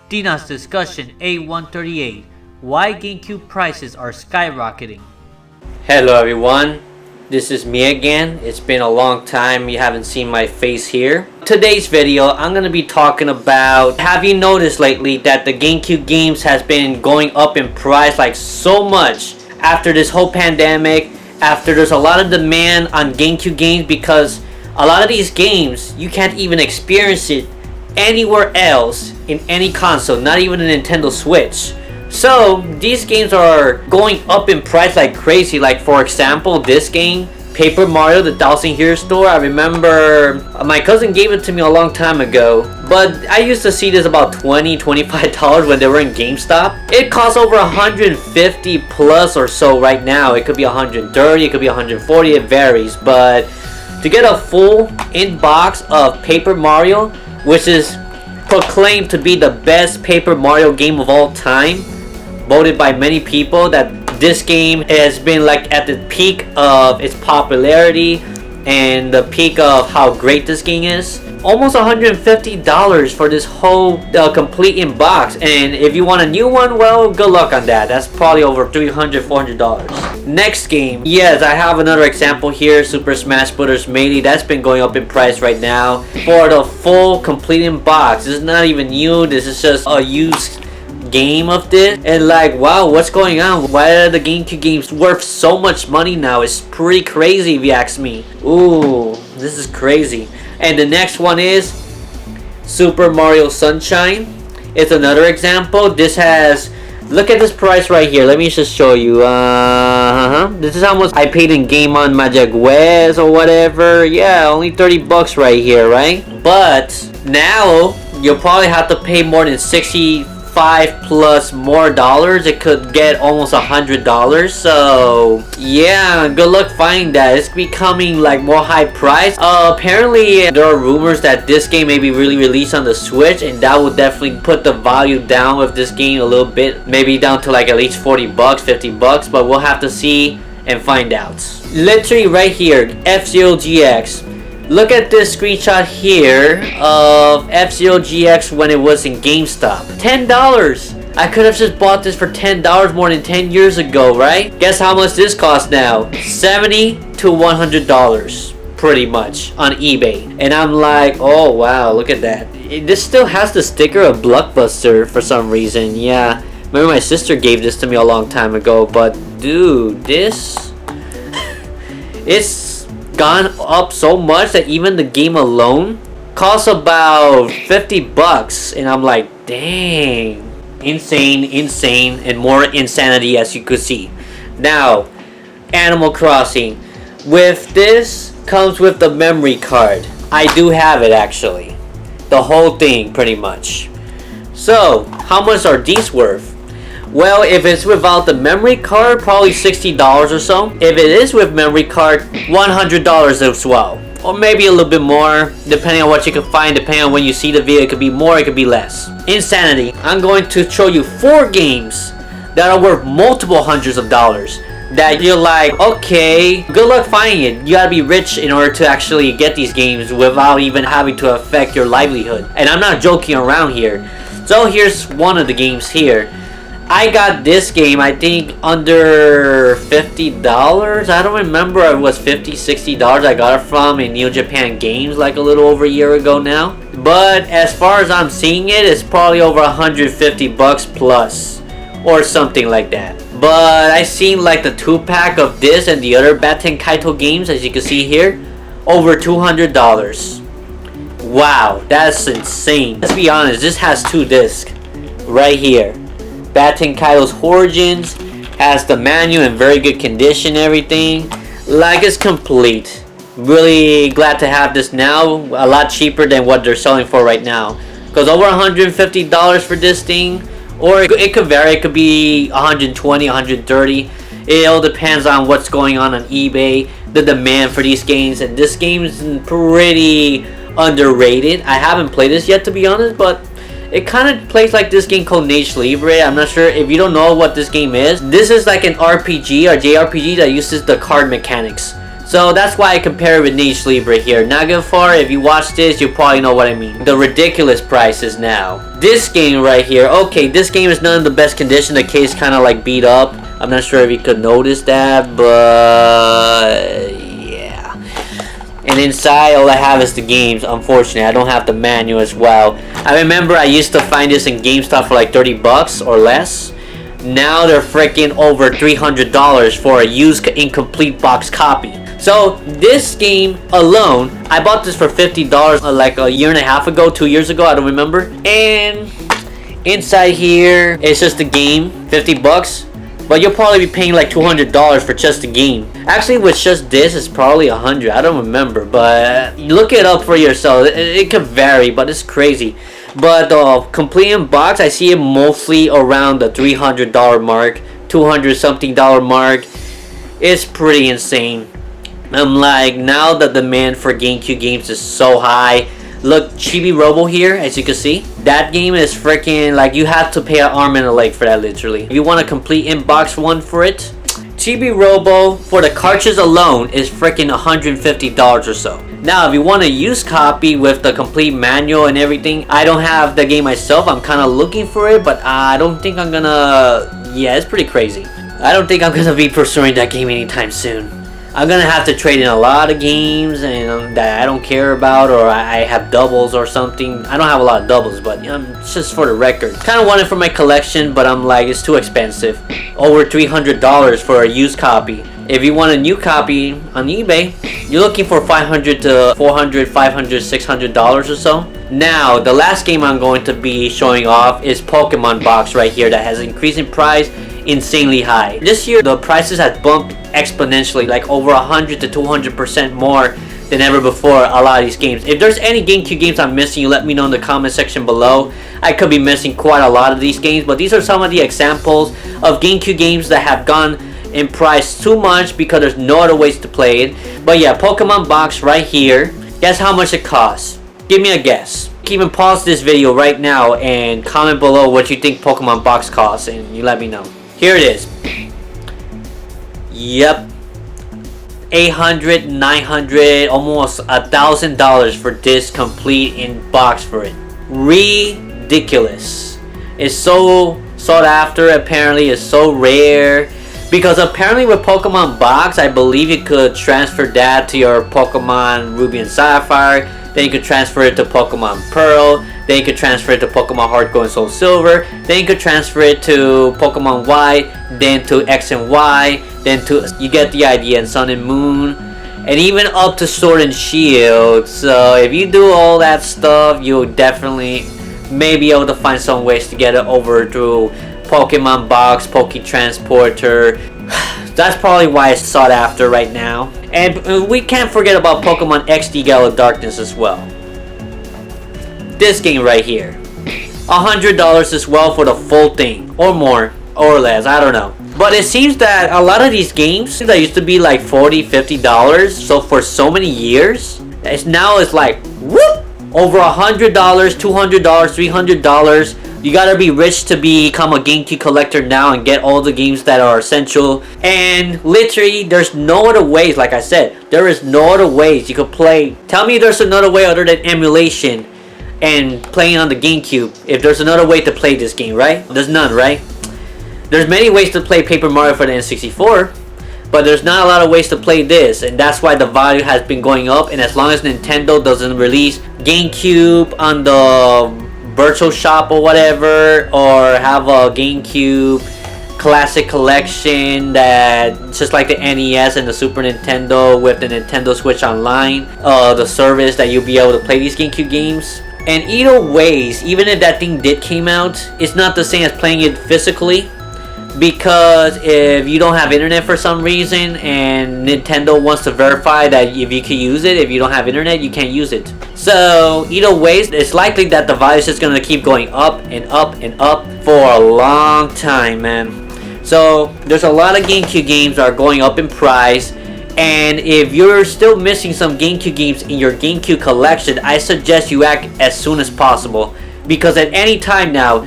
Denox Discussion A138, Why GameCube Prices Are Skyrocketing. Hello everyone, this is me again. It's been a long time you haven't seen my face here. Today's video, I'm going to be talking about, have you noticed lately that the GameCube games has been going up in price like so much after this whole pandemic, after there's a lot of demand on GameCube games because a lot of these games, you can't even experience it anywhere else in any console, not even a Nintendo Switch. So these games are going up in price like crazy. Like for example, this game, Paper Mario the Thousand Years Door. I remember my cousin gave it to me a long time ago, but I used to see this about $20-$25 when they were in GameStop. It costs over 150 plus or so right now. It could be 130, it could be 140, it varies. But to get a full in-box of Paper Mario, which is proclaimed to be the best Paper Mario game of all time, voted by many people that this game has been like at the peak of its popularity and the peak of how great this game is. Almost $150 for this whole complete in-box, and if you want a new one, well, good luck on that. That's probably over $300-$400. Next game, yes, I have another example here, Super Smash Bros. Melee. That's been going up in price right now for the full complete in-box. This is not even new, this is just a used game of this, and like, wow, what's going on? Why are the GameCube games worth so much money now? It's pretty crazy if you ask me. Ooh, this is crazy. And the next one is Super Mario Sunshine. It's another example. This has, look at this price right here. Let me just show you. This is how much I paid in Game On Majagüez or whatever. Yeah, only 30 bucks right here, right? But now you'll probably have to pay more than 65 plus more dollars. It could get almost $100. So yeah, good luck finding that. It's becoming like more high price. Apparently there are rumors that this game may be really released on the Switch, and that would definitely put the value down of this game a little bit, maybe down to like at least 40 bucks, 50 bucks, but we'll have to see and find out. Literally right here, F-Zero GX. Look at this screenshot here of F-Zero GX when it was in GameStop. $10! I could have just bought this for $10 more than 10 years ago, right? Guess how much this costs now? $70 to $100, pretty much, on eBay. And I'm like, oh wow, look at that. This still has the sticker of Blockbuster for some reason, yeah. Remember my sister gave this to me a long time ago, but dude, this... it's gone up so much that even the game alone costs about 50 bucks, and I'm like, dang, insane, and more insanity, as you could see. Now, Animal Crossing, with this comes with the memory card. I do have it actually, the whole thing pretty much. So how much are these worth? Well, if it's without the memory card, probably $60 or so. If it is with memory card, $100 as well. Or maybe a little bit more, depending on what you can find, depending on when you see the video. It could be more, it could be less. Insanity. I'm going to show you 4 games that are worth multiple hundreds of dollars. That you're like, okay, good luck finding it. You gotta be rich in order to actually get these games without even having to affect your livelihood. And I'm not joking around here. So here's one of the games here. I got this game, I think, under $50. I don't remember if it was $50, $60 I got it from in Neo Japan Games like a little over a year ago now. But as far as I'm seeing it, it's probably over 150 bucks plus or something like that. But I seen like the 2-pack of this and the other Baten Kaito games, as you can see here, over $200. Wow, that's insane. Let's be honest, this has 2 discs right here. Baten Kaito's Origins has the manual in very good condition, everything. Like, it's complete. Really glad to have this now. A lot cheaper than what they're selling for right now. Because over $150 for this thing. Or it could vary. It could be $120, $130. It all depends on what's going on eBay. The demand for these games. And this game is pretty underrated. I haven't played this yet, to be honest, but it kind of plays like this game called Nage Libre. I'm not sure if you don't know what this game is. This is like an RPG or JRPG that uses the card mechanics. So that's why I compare it with Niche Libre here. Not good for, if you watch this, you probably know what I mean. The ridiculous prices now. This game right here, okay, this game is not in the best condition. The case kind of like beat up. I'm not sure if you could notice that, but yeah. And inside, all I have is the games. Unfortunately, I don't have the manual as well. I remember I used to find this in GameStop for like 30 bucks or less. Now they're freaking over $300 for a used incomplete box copy. So this game alone, I bought this for $50 like a year and a half ago, 2 years ago, I don't remember. And inside here, it's just the game, 50 bucks. But you'll probably be paying like $200 for just the game. Actually, with just this, it's probably 100. I don't remember, but look it up for yourself. It could vary, but it's crazy. But the complete in box, I see it mostly around the $300 mark, 200 something dollar mark. It's pretty insane. I'm like, now the demand for GameCube games is so high. Look, Chibi Robo here, as you can see. That game is freaking, like, you have to pay an arm and a leg for that, literally. If you want a complete in-box one for it, Chibi Robo, for the cartridge alone, is freaking $150 or so. Now, if you want a used copy with the complete manual and everything, I don't have the game myself. I'm kind of looking for it, but I don't think I'm gonna... Yeah, it's pretty crazy. I don't think I'm gonna be pursuing that game anytime soon. I'm gonna have to trade in a lot of games and that I don't care about, or I have doubles or something. I don't have a lot of doubles, but you know, it's just for the record. Kind of want it for my collection, but I'm like, it's too expensive. Over $300 for a used copy. If you want a new copy on eBay, you're looking for $500 to $400, $500, $600 or so. Now, the last game I'm going to be showing off is Pokemon Box right here that has increased in price insanely high. This year, the prices have bumped exponentially, like over 100 to 200% more than ever before. A lot of these games. If there's any GameCube games I'm missing, you let me know in the comment section below. I could be missing quite a lot of these games, but these are some of the examples of GameCube games that have gone in price too much because there's no other ways to play it. But yeah, Pokemon Box right here. Guess how much it costs? Give me a guess. Even pause this video right now and comment below what you think Pokemon Box costs, and you let me know. Here it is. Yep. $800, $900, almost $1,000 for this complete in box for it. Ridiculous. It's so sought after, apparently. It's so rare. Because apparently with Pokemon Box, I believe you could transfer that to your Pokemon Ruby and Sapphire. Then you could transfer it to Pokemon Pearl. Then you could transfer it to Pokemon Heart Gold and Soul Silver. Then you could transfer it to Pokemon White. Then to X and Y. Then to, you get the idea, and Sun and Moon. And even up to Sword and Shield. So if you do all that stuff, you'll definitely may be able to find some ways to get it over through Pokemon Box, Poke Transporter. That's probably why it's sought after right now. And we can't forget about Pokemon XD Gala Darkness as well. This game right here. $100 as well for the full thing. Or more. Or less. I don't know. But it seems that a lot of these games that used to be like $40, $50. So for so many years, it's like whoop! Over $100, $200, $300. You gotta be rich to become a GameCube collector now and get all the games that are essential. And literally, there's no other ways, like I said, there is no other ways you could play. Tell me there's another way other than emulation and playing on the GameCube. If there's another way to play this game, right? There's none, right? There's many ways to play Paper Mario for the N64. But there's not a lot of ways to play this, and that's why the value has been going up. And as long as Nintendo doesn't release GameCube on the virtual shop or whatever, or have a GameCube classic collection that just like the NES and the Super Nintendo with the Nintendo Switch Online, the service that you'll be able to play these GameCube games. And either ways, even if that thing did came out, it's not the same as playing it physically. Because if you don't have internet for some reason and Nintendo wants to verify that if you can use it, if you don't have internet, you can't use it. So either ways, it's likely that the value is just going to keep going up and up and up for a long time, man. So there's a lot of GameCube games that are going up in price. And if you're still missing some GameCube games in your GameCube collection, I suggest you act as soon as possible. Because at any time now,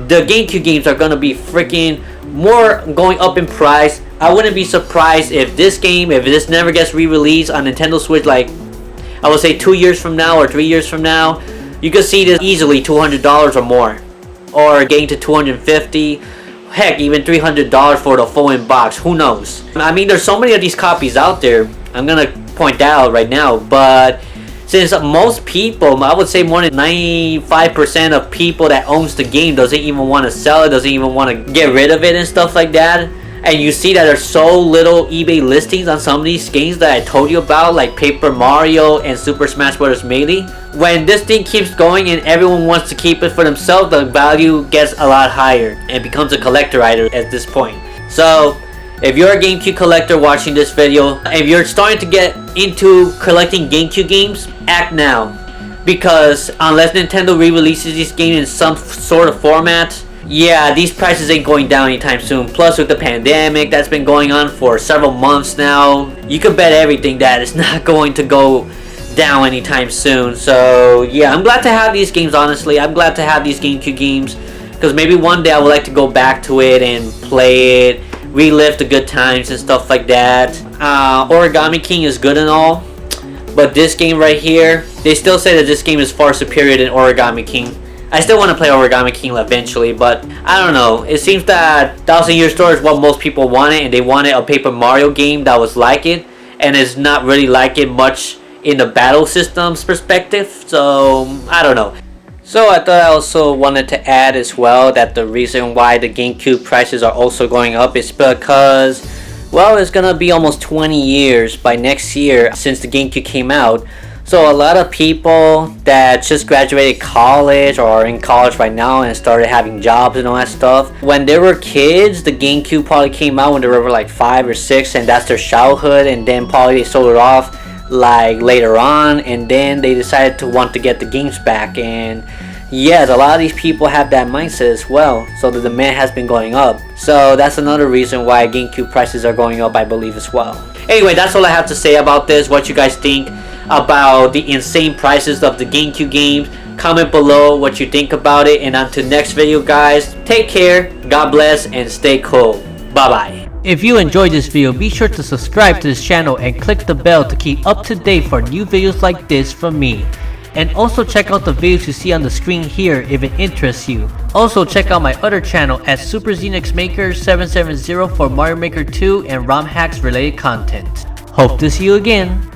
the GameCube games are going to be freaking more going up in price. I wouldn't be surprised if this never gets re-released on Nintendo Switch, like I would say 2 years from now or 3 years from now, you could see this easily $200 or more, or getting to $250, heck, even $300 for the full in box. Who knows? I mean, there's so many of these copies out there. I'm gonna point that out right now, but since most people, I would say more than 95% of people that owns the game doesn't even want to sell it, doesn't even want to get rid of it and stuff like that. And you see that there's so little eBay listings on some of these games that I told you about, like Paper Mario and Super Smash Bros. Melee. When this thing keeps going and everyone wants to keep it for themselves, the value gets a lot higher and becomes a collector item at this point. So if you're a GameCube collector watching this video, if you're starting to get into collecting GameCube games, act now. Because unless Nintendo re-releases these games in some sort of format, yeah, these prices ain't going down anytime soon. Plus with the pandemic that's been going on for several months now, you can bet everything that it's not going to go down anytime soon. So yeah, I'm glad to have these games, honestly. I'm glad to have these GameCube games, because maybe one day I would like to go back to it and play it, relive the good times and stuff like that. Origami King is good and all, but this game right here, they still say that this game is far superior than Origami King. I still want to play Origami King eventually, but I don't know. It seems that Thousand Year Door is what most people wanted, and they wanted a Paper Mario game that was like it, and it's not really like it much in the battle systems perspective, so I don't know. So I thought I also wanted to add as well that the reason why the GameCube prices are also going up is because, well, it's gonna be almost 20 years by next year since the GameCube came out. So a lot of people that just graduated college or are in college right now and started having jobs and all that stuff, when they were kids, the GameCube probably came out when they were like 5 or 6, and that's their childhood, and then probably they sold it off like later on, and then they decided to want to get the games back. And yes, a lot of these people have that mindset as well, so the demand has been going up. So that's another reason why GameCube prices are going up, I believe, as well. Anyway, that's all I have to say about this. What you guys think about the insane prices of the GameCube games? Comment below what you think about it, and until next video, guys, take care, God bless, and stay cool. Bye bye. If you enjoyed this video, be sure to subscribe to this channel and click the bell to keep up to date for new videos like this from me. And also check out the videos you see on the screen here if it interests you. Also check out my other channel at Super Xenox Maker 770 for Mario Maker 2 and ROM hacks related content. Hope to see you again.